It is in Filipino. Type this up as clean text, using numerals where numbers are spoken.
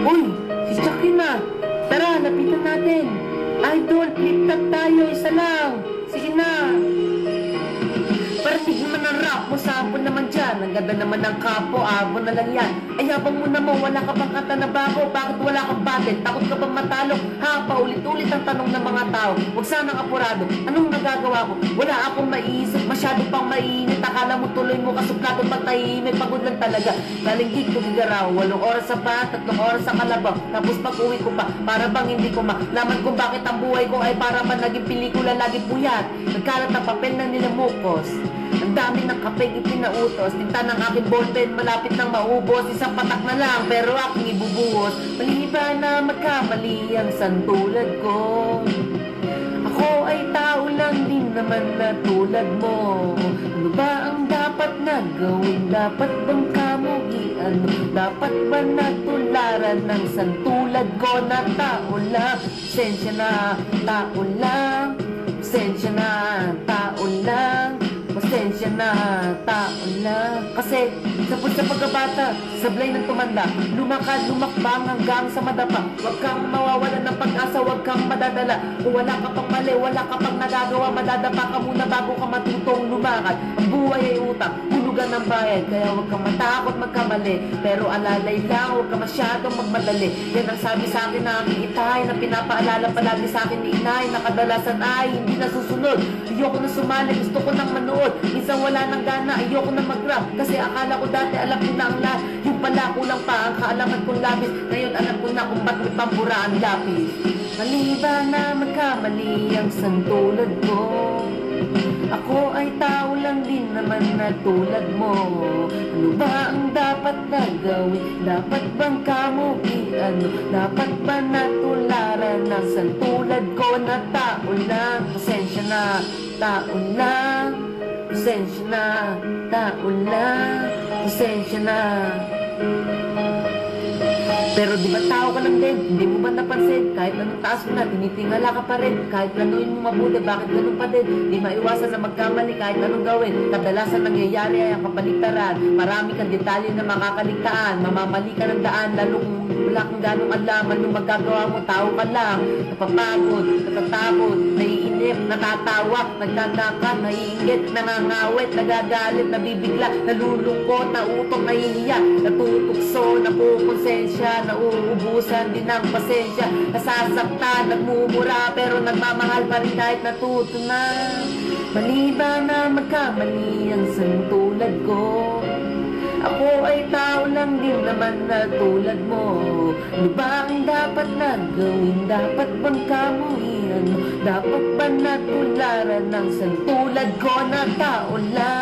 Uy, si Chucky na. Tara, lapitan natin. Idol, flip-top tayo. Isa lang. Sige na. Parating naman ang rap mo, sample naman dyan. Ang ganda naman ng kapo, abo na lang yan. Ayabang mo naman, wala ka bang kanta na bago? Bakit wala kang battle? Takot ka bang matalo? Ha, paulit-ulit ang tanong ng mga tao. Huwag sanang apurado, anong nagagawa ko? Wala akong maiisip, masyado pang mainit. Akala mo tuloy mo kasuplado pag tahimik. Pagod lang talaga, galing gig ko gigaraw. 8 oras sa pa, 3 oras sa kalabaw. Tapos pag-uwi ko pa, para bang hindi ko malaman kung bakit ang buhay ko ay para bang naging pelikula, lagi puyat. Nagkalat na papel na nilamukos. Ang dami ng kapeng ipinautos. Tinta ng aking ballpen, malapit nang maubos. Isang patak na lang, pero aking ibubuhos. Mali ba na magkamali ang santulad ko? Ako ay tao lang din naman na tulad mo. Ano ba ang dapat na gawin? Dapat bang kamuhian? Dapat ba natularan ng santulad ko na tao lang? Pasensya na, tao lang. Pasensya na, tao lang. Pasensya na, tao lang. Kasi sa pagkabata, sablay ng tumanda, lumakad, lumakbang hanggang sa madapa. Huwag kang mawawalan ng pag-asa, huwag kang madadala. Kung wala ka pang mali, wala ka pang nagagawa, madadapa ka muna bago ka matutong lumakad. Ang buhay ay utang, hulugan ng bayad. Kaya huwag kang matakot magkamali, pero alalay lang, huwag ka masyadong magmadali. Yan ang sabi sa akin na aking itay, na pinapaalala palagi sa akin ni inay, na kadalasan ay hindi nasusunod. Ayoko na sumali, gusto ko nang manood. Minsan wala nang gana, ayoko na mag-rap. Kasi akala ko dati alam ko na ang lahat. Yung pala kulang pa ang kaalaman kong labis. Ngayon alam ko na kung ba't may pambura ang lapis. Mali ba na magkamali ang santulad ko? Ako ay tao lang din naman na tulad mo. Ano ba ang dapat na gawin? Dapat bang kamuhian? Dapat ba natularan ng santulad ko na tao lang? Pasensya na, tao lang. Pasensya na, tao lang. Pasensya na. Pero di ba tao ka lang din? Hindi mo ba napansin? Kahit anong taas mo na, tinitingala ka pa rin. Kahit ganuin mo mabuti, bakit ganun pa din? Di maiwasan na magkamali kahit anong gawin. Kadalasan nangyayari ay ang kabaligtaran. Marami kang detalye na makakaligtaan. Mamamali ka ng daan, lalo kung wala kang ganong alam. Anong magagawa mo? Tao ka lang. Napapagod, natatakot, naiinip, natatawa, nagtataka, naiingit, nangangawit, nagagalit, nabibigla, nalulungkot, nautok, nahihiya, natutukso, napukonsensya, nauubusan din ng pasensya, nasasaktan, nagmumura, pero nagmamahal pa rin kahit natuto na. Mali ba na magkamali ang santulad ko? Ako ay tao lang din naman na tulad mo. Ano ba ang dapat na gawin? Dapat bang kamuhian? Dapat ba natularan ng santulad ko na tao lang?